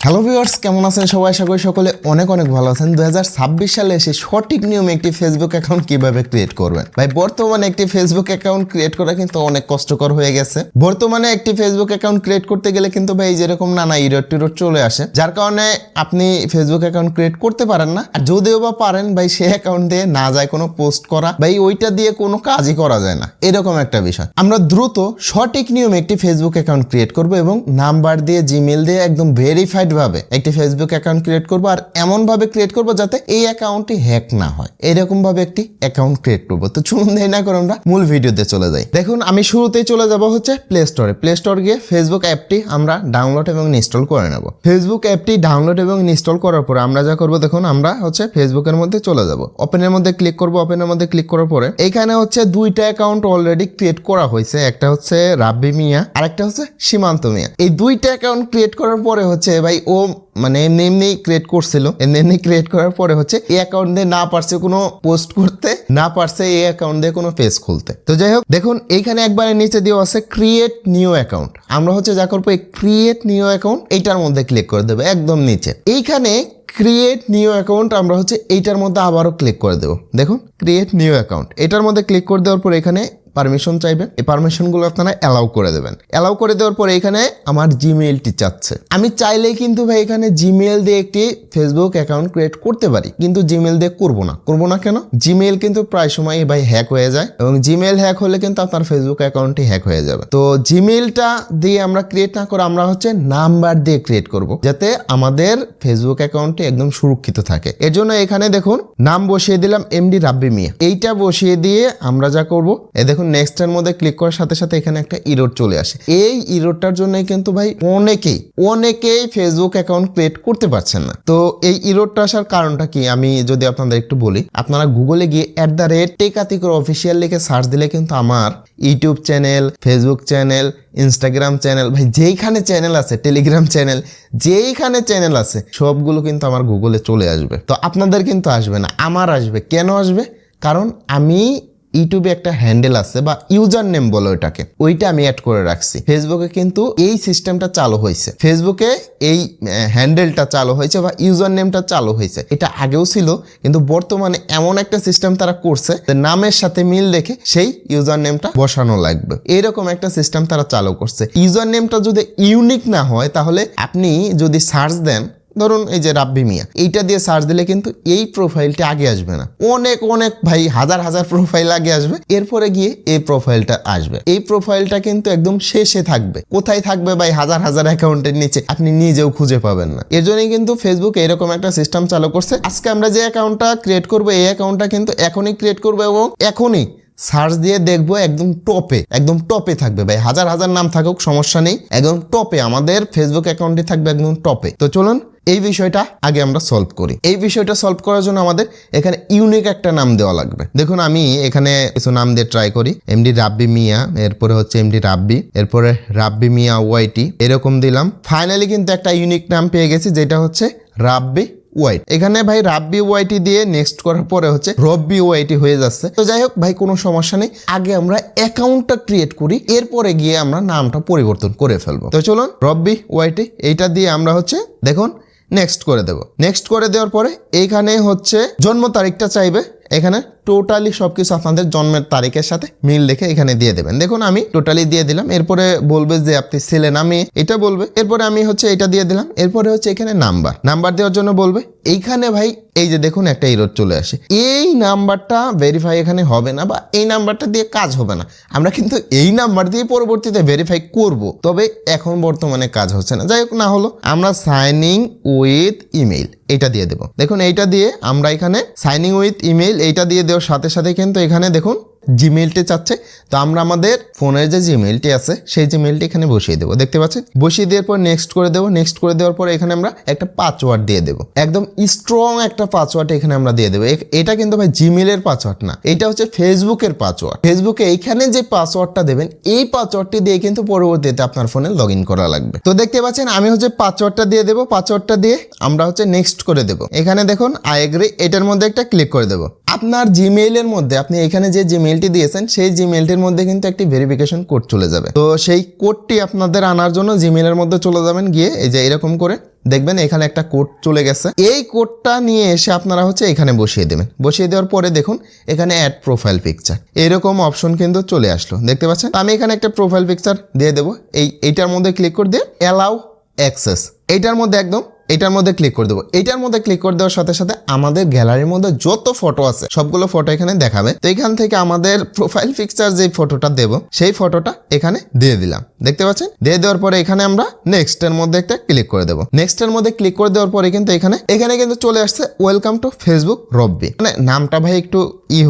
Hello viewers, কেমন আছেন সবাই? আশা করি সকলে অনেক অনেক ভালো আছেন। 2026 সালে এসে সঠিক নিয়মে একটি ফেসবুক অ্যাকাউন্ট কিভাবে ক্রিয়েট করবেন। ভাই বর্তমানে একটি ফেসবুক অ্যাকাউন্ট ক্রিয়েট করা কিন্তু অনেক কষ্টকর হয়ে গেছে। বর্তমানে একটি ফেসবুক অ্যাকাউন্ট ক্রিয়েট করতে গেলে কিন্তু ভাই যেরকম নানা ইরোড টিরোড চলে আসে, যার কারণে আপনি ফেসবুক অ্যাকাউন্ট ক্রিয়েট করতে পারেন না। আর যদিও বা পারেন ভাই, সেই অ্যাকাউন্ট দিয়ে না যায় কোনো পোস্ট করা, ভাই ওইটা দিয়ে কোনো কাজই করা যায় না, এরকম একটা বিষয়। আমরা দ্রুত সঠিক নিয়মে একটি ফেসবুক অ্যাকাউন্ট ক্রিয়েট করব এবং নাম্বার দিয়ে জিমেল দিয়ে একদম ভেরিফাইড ভাবে একটি ফেসবুক অ্যাকাউন্ট ক্রিয়েট করব। আর এমন ভাবে ক্রিয়েট করব যাতে এই অ্যাকাউন্টটি হ্যাক না হয়, এরকম ভাবে একটি অ্যাকাউন্ট ক্রিয়েট করব। তো চলুন দেরি না করে আমরা মূল ভিডিওতে চলে যাই। দেখুন, আমি শুরুতেই চলে যাব হচ্ছে প্লে স্টোরে। প্লে স্টোর গিয়ে ফেসবুক অ্যাপটি আমরা ডাউনলোড এবং ইনস্টল করে নেব। ফেসবুক অ্যাপটি ডাউনলোড এবং ইনস্টল করার পরে আমরা যা করব, দেখুন আমরা হচ্ছে ফেসবুকের মধ্যে চলে যাব। ওপেনের মধ্যে ক্লিক করব। ওপেনের মধ্যে ক্লিক করার পরে এখানে হচ্ছে দুইটা অ্যাকাউন্ট অলরেডি ক্রিয়েট করা হয়েছে, একটা হচ্ছে রাব্বি মিয়া আর একটা হচ্ছে সীমান্ত মিয়া। এই দুইটা অ্যাকাউন্ট ক্রিয়েট করার পরে হচ্ছে ভাই ও মানে এমনি ক্রিয়েট করছিল, এমনি ক্রিয়েট করার পরে হচ্ছে এই অ্যাকাউন্ট দিয়ে না পারছে কোনো পোস্ট করতে, না পারছে এই অ্যাকাউন্ট দিয়ে কোনো পেজ খুলতে। তো যাই হোক, দেখুন এইখানে একবারে নিচে দেওয়া আছে ক্রিয়েট নিউ অ্যাকাউন্ট। আমরা হচ্ছে যা করবো, এই ক্রিয়েট নিউ অ্যাকাউন্ট এইটার মধ্যে ক্লিক করে দেবো একদম নিচে। এইখানে ক্রিয়েট নিউ অ্যাকাউন্ট আমরা হচ্ছে এইটার মধ্যে আবারও ক্লিক করে দেবো। দেখুন ক্রিয়েট নিউ অ্যাকাউন্ট, এটার মধ্যে ক্লিক করে দেওয়ার পর এখানে পারমিশন চাইবে। এই পারমিশনগুলো আপনারা অ্যালাউ করে দেবেন। অ্যালাউ করে দেওয়ার পরে এখানে আমার জিমেইলটি চাচ্ছে। আমি চাইলেই কিন্তু ভাই এখানে জিমেইল দিয়ে একটি ফেসবুক অ্যাকাউন্ট ক্রিয়েট করতে পারি, কিন্তু জিমেইল দিয়ে করবো না কেন? জিমেইল কিন্তু প্রায় সময় ভাই হ্যাক হয়ে যায় এবং জিমেইল হ্যাক হলে কিন্তু আপনার ফেসবুক অ্যাকাউন্টটি হ্যাক হয়ে যাবে। তো জিমেইলটা দিয়ে আমরা ক্রিয়েট না করে আমরা হচ্ছে নাম্বার দিয়ে ক্রিয়েট করব, যাতে আমাদের ফেসবুক অ্যাকাউন্টটি একদম সুরক্ষিত থাকে। এর জন্য এখানে দেখুন নাম বসিয়ে দিলাম এমডি রাব্বি মিয়া। এইটা বসিয়ে দিয়ে আমরা যা করবো, দেখুন নেক্সট এর মধ্যে ক্লিক করার সাথে সাথে এখানে একটা ইরোড চলে আসে। এই ইরোডটার জন্যই কিন্তু ভাই অনেকেই ফেসবুক অ্যাকাউন্ট ক্রিয়েট করতে পারছেন না। তো এই ইরোডটা আসার কারণটা কি আমি যদি আপনাদের একটু বলি, আপনারা গুগলে গিয়ে @টেকাতিকর অফিসিয়াল লিখে সার্চ দিলে কিন্তু আমার YouTube channel, Facebook channel, Instagram channel, ভাই যেইখানে চ্যানেল আছে, টেলিগ্রাম চ্যানেল, যেইখানে চ্যানেল আছে সবগুলো কিন্তু আমার গুগলে চলে আসবে। তো আপনাদের কিন্তু আসবে না, আমার আসবে। কেন আসবে? কারণ আমি ইউটিউবে একটা হ্যান্ডেল আছে বা ইউজার নেম বলে ওইটাকে, ওইটা আমি অ্যাড করে রাখছি। ফেসবুকে কিন্তু এই সিস্টেমটা চালু হয়েছে, ফেসবুকে এই হ্যান্ডেলটা চালু হয়েছে বা ইউজার নেমটা চালু হয়েছে। এটা আগেও ছিল, কিন্তু বর্তমানে এমন একটা সিস্টেম তারা করছে যে নামের সাথে মিল রেখে সেই ইউজার নেমটা বসানো লাগবে, এরকম একটা সিস্টেম তারা চালু করছে। ইউজার নেমটা যদি ইউনিক না হয়, তাহলে আপনি যদি সার্চ দেন, ধরুন এই যে রাব্বি মিয়া, এইটা দিয়ে সার্চ দিলে কিন্তু এই প্রোফাইলটা আগে আসবে না, অনেক ভাই হাজার প্রোফাইল আগে আসবে, এরপরে গিয়ে এই প্রোফাইলটা আসবে। এই প্রোফাইলটা কিন্তু একদম শেষে থাকবে। কোথায় থাকবে ভাই? হাজার অ্যাকাউন্টের নিচে, আপনি নিজেও খুঁজে পাবেন না। এর জন্যই কিন্তু ফেসবুক এরকম একটা সিস্টেম চালু করছে। আজকে আমরা যে অ্যাকাউন্টটা ক্রিয়েট করবো, এই অ্যাকাউন্টটা কিন্তু এখনই ক্রিয়েট করবো এবং এখনই সার্চ দিয়ে দেখবো একদম টপে থাকবে ভাই। হাজার নাম থাকুক সমস্যা নেই, একদম টপে আমাদের ফেসবুক অ্যাকাউন্টটি থাকবে একদম টপে। তো চলুন এই বিষয়টা আগে আমরা সলভ করি। এই বিষয়টা সলভ করার জন্য আমাদের এখানে ইউনিক একটা নাম দেওয়া লাগবে। দেখুন আমি এখানে কিছু নাম দিয়ে ট্রাই করি। এমডি রাব্বি মিয়া, এরপরে হচ্ছে এমডি রাব্বি, এরপরে রাব্বি মিয়া ওয়াইটি, এরকম দিলাম। ফাইনালি কিন্তু একটা ইউনিক নাম পেয়ে গেছি, যেটা হচ্ছে রাব্বি ওয়াইট। এখানে ভাই রাব্বি ওয়াইটি দিয়ে নেক্সট করার পরে হচ্ছে রব্বি ওয়াইটি হয়ে যাচ্ছে। তো যাই হোক ভাই, কোনো সমস্যা নেই, আগে আমরা অ্যাকাউন্টটা ক্রিয়েট করি, এরপরে গিয়ে আমরা নামটা পরিবর্তন করে ফেলবো। তো চলুন রব্বি ওয়াইটি এইটা দিয়ে আমরা হচ্ছে দেখুন নেক্সট করে দেব। নেক্সট করে দেওয়ার পরে এইখানে হচ্ছে জন্ম তারিখটা চাইবে। এখানে টোটালি সবকিছু আপনাদের জন্মের তারিখের সাথে মিল রেখে এখানে দিয়ে দেবেন। দেখুন আমি টোটালি দিয়ে দিলাম। এরপরে বলবে যে আপনি ছেলে না মেয়ে, এটা বলবে। এরপরে আমি হচ্ছে এটা দিয়ে দিলাম। এরপরে হচ্ছে এখানে নাম্বার দেওয়ার জন্য বলবে। এইখানে ভাই এই যে দেখুন একটা এরর চলে আসে, এই নাম্বারটা ভেরিফাই এখানে হবে না বা এই নাম্বারটা দিয়ে কাজ হবে না। আমরা কিন্তু এই নাম্বার দিয়ে পরবর্তীতে ভেরিফাই করব, তবে এখন বর্তমানে কাজ হচ্ছে না। যাই হোক, না হলো আমরা সাইনিং উইথ ইমেইল এটা দিয়ে দেবো। দেখুন এইটা দিয়ে আমরা এখানে সাইনিং উইথ ইমেইল এইটা দিয়ে দেওয়ার সাথে সাথে কিন্তু এখানে দেখুন জিমেইলটি চাচ্ছে। তো আমরা আমাদের ফোনের যে জিমেইলটি আছে সেই জিমেইলটি এখানে বসিয়ে দেবো, দেখতে পাচ্ছেন। বসিয়ে দেওয়ার পর নেক্সট করে দেবো। নেক্সট করে দেওয়ার পর এখানে আমরা একটা পাসওয়ার্ড দিয়ে দেবো, একদম স্ট্রং একটা পাসওয়ার্ড এখানে আমরা দিয়ে দেবো। এটা কিন্তু ভাই জিমেইলের পাসওয়ার্ড না, এটা হচ্ছে ফেসবুকের পাসওয়ার্ড। ফেসবুকে এইখানে যে পাসওয়ার্ডটা দেবেন, এই পাসওয়ার্ডটি দিয়ে কিন্তু পরবর্তীতে আপনার ফোনে লগ ইন করা লাগবে। তো দেখতে পাচ্ছেন আমি হচ্ছে পাসওয়ার্ডটা দিয়ে দেবো। পাসওয়ার্ডটা দিয়ে আমরা হচ্ছে নেক্সট করে দেবো। এখানে দেখুন আই এগ্রি, এটার মধ্যে একটা ক্লিক করে দেবো। আপনার জিমেইলের মধ্যে আপনি এখানে যে জিমেইলটি দিয়েছেন সেই জিমেইলটির মধ্যে কিন্তু একটি ভেরিফিকেশন কোড চলে যাবে। তো সেই কোডটি আপনাদের আনার জন্য জিমেইলের মধ্যে চলে যাবেন, গিয়ে এই যে এরকম করে দেখবেন এখানে একটা কোড চলে গেছে। এই কোডটা নিয়ে এসে আপনারা হচ্ছে এখানে বসিয়ে দেবেন। বসিয়ে দেওয়ার পরে দেখুন এখানে অ্যাড প্রোফাইল পিকচার এরকম অপশন কিন্তু চলে আসলো, দেখতে পাচ্ছেন। আমি এখানে একটা প্রোফাইল পিকচার দিয়ে দেবো। এইটার মধ্যে ক্লিক করে দিয়ে অ্যালাউ অ্যাক্সেস এইটার মধ্যে এটার মধ্যে ক্লিক করে দেবো। এইটার মধ্যে ক্লিক করে দেওয়ার সাথে সাথে আমাদের গ্যালারির মধ্যে যত ফটো আছে সবগুলো ফটো এখানে দেখাবে। তো এখান থেকে আমাদের প্রোফাইল পিকচার যে ফটোটা দেব সেই ফটোটা এখানে দিয়ে দিলাম, দেখতে পাচ্ছেন। দিয়ে দেওয়ার পরে এখানে আমরা নেক্সট এর মধ্যে একটা ক্লিক করে দেবো। নেক্সট এর মধ্যে ক্লিক করে দেওয়ার পরে কিন্তু এখানে কিন্তু চলে আসছে ওয়েলকাম টু ফেসবুক রব্বি। মানে নামটা ভাই একটু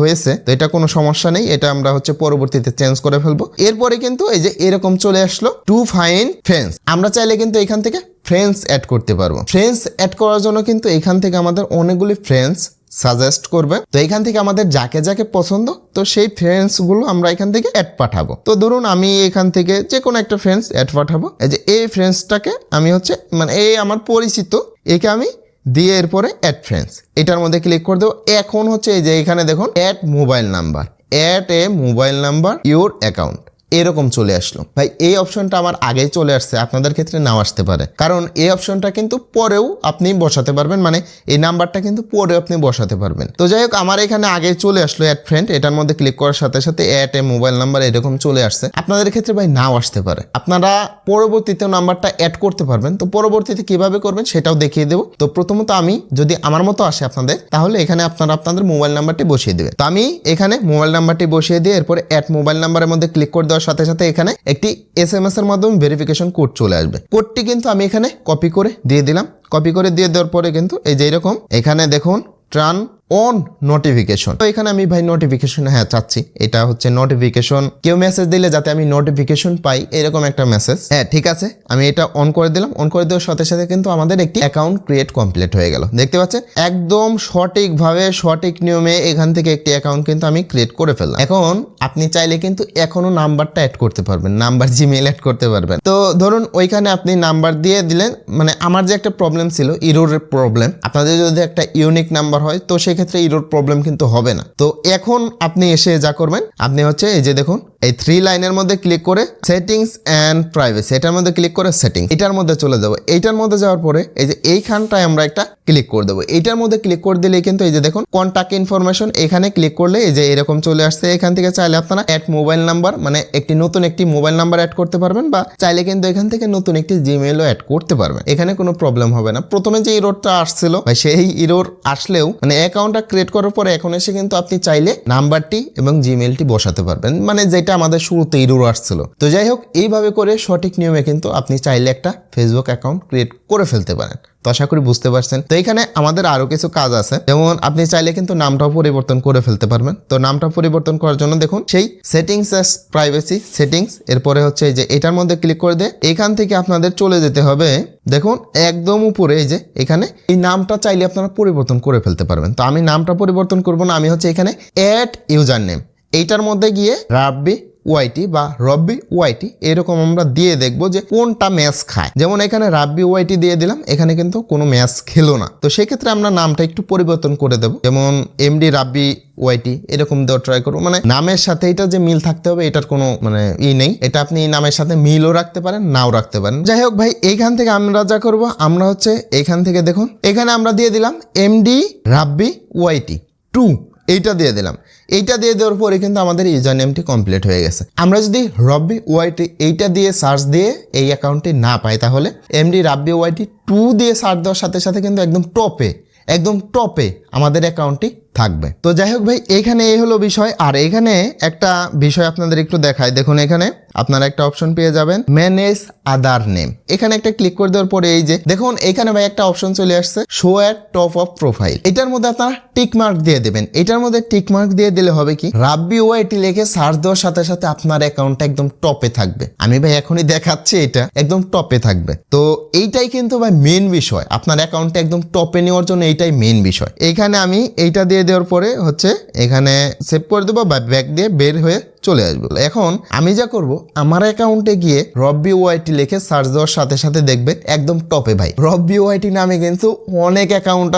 হয়েছে, তো এটা কোনো সমস্যা নেই, এটা আমরা হচ্ছে পরবর্তীতে চেঞ্জ করে ফেলবো। এরপরে কিন্তু এই যে এরকম চলে আসলো টু ফাইন ফ্রেন্ডস। আমরা চাইলে কিন্তু এখান থেকে ফ্রেন্ডস অ্যাড করতে পারবো। ফ্রেন্ডস অ্যাড করার জন্য কিন্তু এখান থেকে আমাদের অনেকগুলি ফ্রেন্ডস সাজেস্ট করবে। তো এখান থেকে আমাদের যাকে যাকে পছন্দ তো সেই ফ্রেন্ডস গুলো আমরা এখান থেকে অ্যাড পাঠাবো। তো ধরুন আমি এখান থেকে যে কোনো একটা ফ্রেন্ডস অ্যাড পাঠাবো। এই যে এই ফ্রেন্ডসটাকে আমি হচ্ছে মানে এই আমার পরিচিত, একে আমি দিয়ে এরপরে অ্যাড ফ্রেন্ডস এটার মধ্যে ক্লিক করে দেবো। এখন হচ্ছে এই যে এখানে দেখুন add mobile number, add a mobile number your account এরকম চলে আসলো। ভাই এই অপশনটা আমার আগেই চলে আসছে, আপনাদের ক্ষেত্রে নাও আসতে পারে, কারণ এই অপশনটা কিন্তু পরেও আপনি বসাতে পারবেন, মানে এই নাম্বারটা কিন্তু পরে আপনি বসাতে পারবেন। তো যাই হোক আমার এখানে আগে চলে আসলো অ্যাড ফ্রেন্ড, এটার মধ্যে ক্লিক করার সাথে সাথে অ্যাড এ মোবাইল নাম্বার এরকম চলে আসছে। আপনাদের ক্ষেত্রে ভাই নাও আসতে পারে, আপনারা পরবর্তীতে নাম্বারটা অ্যাড করতে পারবেন। তো পরবর্তীতে কিভাবে করবেন সেটাও দেখিয়ে দেবো। তো প্রথমত আমি যদি আমার মতো আসে আপনাদের, তাহলে এখানে আপনারা আপনাদের মোবাইল নাম্বারটি বসিয়ে দেবেন। তো আমি এখানে মোবাইল নাম্বারটি বসিয়ে দিয়ে এরপরে অ্যাড মোবাইল নাম্বারের মধ্যে ক্লিক করে দেওয়ার সাথে সাথে এখানে একটি SMS এর মাধ্যমে ভেরিফিকেশন কোড চলে আসবে। কোডটি কিন্তু আমি এখানে কপি করে দিয়ে দিলাম। কপি করে দিয়ে দেওয়ার পরে কিন্তু এই যে এরকম এখানে দেখুন টার্ন অন নোটিফিকেশন। তো এখানে আমি ভাই নোটিফিকেশন হ্যাঁ চাচ্ছি, এটা হচ্ছে নোটিফিকেশন, কেউ মেসেজ দিলে যাতে আমি নোটিফিকেশন পাই এরকম একটা মেসেজ। হ্যাঁ ঠিক আছে, আমি এটা অন করে দিলাম। অন করে দেওয়ার সাথে সাথে কিন্তু আমাদের একটি অ্যাকাউন্ট ক্রিয়েট কমপ্লিট হয়ে গেল, দেখতে পাচ্ছেন। একদম সঠিকভাবে সঠিক নিয়মে এখান থেকে একটি অ্যাকাউন্ট কিন্তু আমি ক্রিয়েট করে ফেললাম। এখন আপনি চাইলে কিন্তু এখনো নাম্বারটা অ্যাড করতে পারবেন, নাম্বার জিমেইল অ্যাড করতে পারবেন। তো ধরুন ওইখানে আপনি নাম্বার দিয়ে দিলেন, মানে আমার যে একটা প্রবলেম ছিল ইরোরের প্রবলেম, আপনাদের যদি একটা ইউনিক নাম্বার হয় তো সেক্ষেত্রে ইরোর প্রবলেম কিন্তু হবে না। তো এখন আপনি এসে যা করবেন, আপনি হচ্ছে এই যে দেখুন এই 3 লাইনের মধ্যে ক্লিক করে সেটিংস এন্ড প্রাইভেসি এটার মধ্যে ক্লিক করে সেটিংস এটার মধ্যে চলে যাব। এইটার মধ্যে যাওয়ার পরে এই যে এইখানটায় আমরা একটা ক্লিক করে দেবো। এইটার মধ্যে ক্লিক করে দিলেই কিন্তু এই যে দেখুন কন্টাক্ট ইনফরমেশন এখানে ক্লিক করলে এই যে এরকম চলে আসছে। এখান থেকে চাইলে আপনারা অ্যাড মোবাইল নাম্বার মানে নতুন একটি মোবাইল নাম্বার অ্যাড করতে পারবেন, বা চাইলে কিন্তু এখান থেকে নতুন একটি জিমেইলও অ্যাড করতে পারবেন, এখানে কোনো প্রবলেম হবে না। প্রথমে যে ইরোরটা আসছিল সেই ইরোর আসলেও মানে অ্যাকাউন্টটা ক্রিয়েট করার পরে এখন এসে কিন্তু আপনি চাইলে নাম্বারটি এবং জিমেইলটি বসাতে পারবেন, মানে যেটা আমাদের শুরুতে ইরোর আসছিল। তো যাই হোক এইভাবে করে সঠিক নিয়মে কিন্তু আপনি চাইলে একটা ফেসবুক অ্যাকাউন্ট ক্রিয়েট করে ফেলতে পারেন। তো আশা করি বুঝতে পারছেন। তো এখানে আমাদের আরো কিছু কাজ আছে, যেমন আপনি চাইলে কিন্তু নামটাও পরিবর্তন করে ফেলতে পারবেন। তো নামটা পরিবর্তন করার জন্য দেখুন সেই সেটিংস এস প্রাইভেসি সেটিংস এরপরে হচ্ছে যে এটার মধ্যে ক্লিক করে দিয়ে এখান থেকে আপনাদের চলে যেতে হবে দেখুন একদম উপরে এই যে এখানে এই নামটা চাইলে আপনারা পরিবর্তন করে ফেলতে পারবেন। তো আমি নামটা পরিবর্তন করব না, আমি হচ্ছে এখানে অ্যাড ইউজার নেম এইটার মধ্যে গিয়ে রাব্বি ওয়াইটি বা রব্বি ওয়াইটি এরকম আমরা দিয়ে দেখবো যে কোনটা ম্যাচ খায়। যেমন এখানে রাব্বি ওয়াইটি দিয়ে দিলাম, এখানে কিন্তু কোনো ম্যাচ খেলো না। তো সেক্ষেত্রে আমরা নামটা একটু পরিবর্তন করে দেবো, যেমন এমডি রাব্বি ওয়াইটি এরকম দেওয়া ট্রাই করবো। মানে নামের সাথে এটা যে মিল থাকতে হবে এটার কোনো মানে নেই, এটা আপনি নামের সাথে মিলও রাখতে পারেন নাও রাখতে পারেন। যাই হোক ভাই এইখান থেকে আমরা যা করবো, আমরা হচ্ছে এইখান থেকে দেখুন এখানে আমরা দিয়ে দিলাম এমডি রাব্বি ওয়াইটি 2 এইটা দিয়ে দিলাম। এইটা দিয়ে দেওয়ার পরে কিন্তু আমাদের ইউজার নেমটি কমপ্লিট হয়ে গেছে। আমরা যদি রব্বি ওয়াইটি এইটা দিয়ে সার্চ দিয়ে এই অ্যাকাউন্টটি না পাই, তাহলে এমডি রাব্বি ওয়াইটি 2 দিয়ে সার্চ দেওয়ার সাথে সাথে কিন্তু একদম টপে আমাদের অ্যাকাউন্টটি থাকবে। তো যাই হোক ভাই এখানে এই হলো বিষয়। আর এখানে একটা বিষয় আপনাদের একটু দেখায়, দেখুন এখানে আপনারা একটা অপশন পেয়ে যাবেন ম্যানেজ আদার নেম। এখানে একটা ক্লিক করে দেওয়ার পরে এই যে দেখুন এখানে ভাই একটা অপশন চলে আসছে show at top of profile. এটার মধ্যে আপনারা টিক মার্ক দিয়ে দেবেন। এটার মধ্যে টিক মার্ক দিয়ে দিলে হবে কি রাব্বি ওয়াইটি লিখে সার্চ দেওয়ার সাথে সাথে আপনার অ্যাকাউন্টটা একদম টপে থাকবে। আমি ভাই এখনই দেখাচ্ছি এটা একদম টপে থাকবে। তো এইটাই কিন্তু ভাই মেন বিষয়, আপনার অ্যাকাউন্টটা একদম টপে নেওয়ার জন্য এইটাই মেন বিষয়। এইখানে আমি এইটা দিয়ে দেওয়ার পরে হচ্ছে এখানে সেভ করে দেবো বা ব্যাক দিয়ে বের হয়ে চলে আসবে। এখন আমি যা করব, আমার অ্যাকাউন্টে গিয়ে রব্বি ওয়াইটি লিখে সার্চ দেওয়ার সাথে সাথে দেখবেন একদম টপে ভাই রব্বি ওয়াইটি নামে কিন্তু অনেক অ্যাকাউন্ট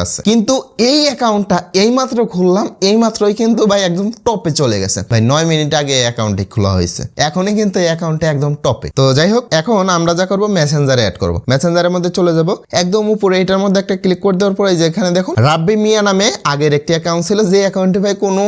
আছে, কিন্তু এই অ্যাকাউন্টটা এইমাত্র খুললাম, এইমাত্রই কিন্তু ভাই একদম টপে চলে গেছে ভাই। 9 মিনিট আগে এই অ্যাকাউন্টটি খোলা হয়েছে, এখনই কিন্তু এই অ্যাকাউন্টে একদম টপে। তো যাই হোক, এখন আমরা যা করবো মেসেঞ্জারে অ্যাড করবো। মেসেঞ্জারের মধ্যে চলে যাব, একদম উপরে এটার মধ্যে একটা ক্লিক করে দেওয়ার পরে যেখানে দেখুন রাব্বি মিয়া নামে আগের একটি অ্যাকাউন্ট ছিল, যে অ্যাকাউন্টে ভাই কোনো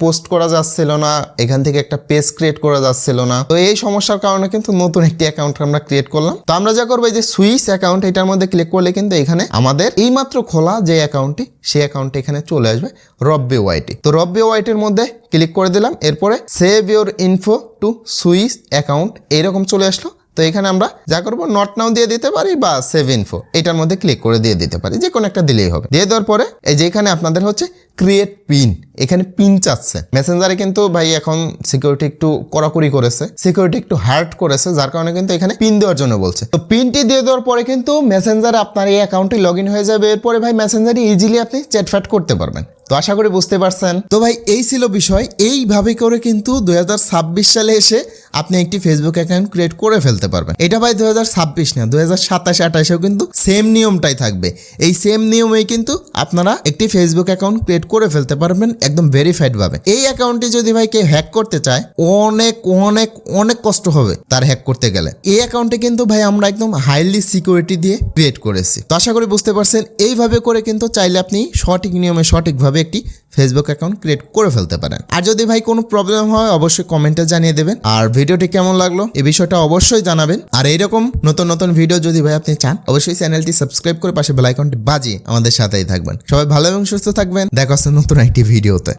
পোস্ট করা যাচ্ছিল না, এখান থেকে একটা পেজ ক্রিয়েট করা যাচ্ছিল না। তো এই সমস্যার কারণে কিন্তু নতুন একটি অ্যাকাউন্ট আমরা ক্রিয়েট করলাম। তো আমরা যা করবো, এই যে সুইচ অ্যাকাউন্ট, এটার মধ্যে ক্লিক করলে কিন্তু এখানে আমাদের এইমাত্র খোলা যে অ্যাকাউন্টটি, সেই অ্যাকাউন্টটি এখানে চলে আসবে রব্বি ওয়াইটি। তো রব্বি ওয়াইটির মধ্যে ক্লিক করে দিলাম, এরপরে save your info to switch account এইরকম চলে আসলো। তো এখানে আমরা যা করবো, নট নাও দিয়ে দিতে পারি বা সেভ ইনফো এটার মধ্যে ক্লিক করে দিয়ে দিতে পারি, যে কোনো একটা দিলেই হবে। দিয়ে দেওয়ার পরে এই যে এখানে আপনাদের হচ্ছে ক্রিয়েট পিন, এখানে পিন চাচ্ছে। মেসেঞ্জারে কিন্তু ভাই এখন সিকিউরিটি একটু কড়াকড়ি করেছে, সিকিউরিটি একটু হার্ড করেছে, যার কারণে কিন্তু এখানে পিন দেওয়ার জন্য বলছে। তো পিনটি দিয়ে দেওয়ার পরে কিন্তু মেসেঞ্জারে আপনার এই অ্যাকাউন্টে লগ ইন হয়ে যাবে। এরপরে ভাই মেসেঞ্জারে ইজিলি আপনি চ্যাটফ্যাট করতে পারবেন। তো আশা করি বুঝতে পারছেন। তো ভাই এই ছিল বিষয়। এইভাবে করে কিন্তু 2026 সালে এসে আপনি একটি ফেসবুক অ্যাকাউন্ট ক্রিয়েট করে ফেলতে পারবেন। এটা ভাই 2026 না, 2027-28-এও কিন্তু সেম নিয়মটাই থাকবে। এই সেম নিয়মেই কিন্তু আপনারা একটি ফেসবুক অ্যাকাউন্ট ক্রিয়েট করে ফেলতে পারবেন একদম ভেরিফাইড ভাবে। এই অ্যাকাউন্টটি যদি ভাই কেউ হ্যাক করতে চায়, অনেক অনেক অনেক কষ্ট হবে তার হ্যাক করতে গেলে। এই অ্যাকাউন্টে কিন্তু ভাই আমরা একদম হাইলি সিকিউরিটি দিয়ে ক্রিয়েট করেছি। তো আশা করি বুঝতে পারছেন। এইভাবে করে কিন্তু চাইলে আপনি সঠিক নিয়মে সঠিকভাবে একটি ফেসবুক অ্যাকাউন্ট ক্রিয়েট করে ফেলতে পারেন। আর যদি ভাই কোনো প্রবলেম হয় অবশ্যই কমেন্টে জানিয়ে দেবেন। আর ভিডিওটি কেমন লাগলো এই বিষয়টা অবশ্যই জানাবেন। আর এইরকম নতুন নতুন ভিডিও যদি ভাই আপনি চান, অবশ্যই চ্যানেলটি সাবস্ক্রাইব করে পাশে বেল আইকনটি বাজিয়ে আমাদের সাথেই থাকবেন। সবাই ভালো এবং সুস্থ থাকবেন। দেখা হচ্ছে নতুন একটি ভিডিওতে।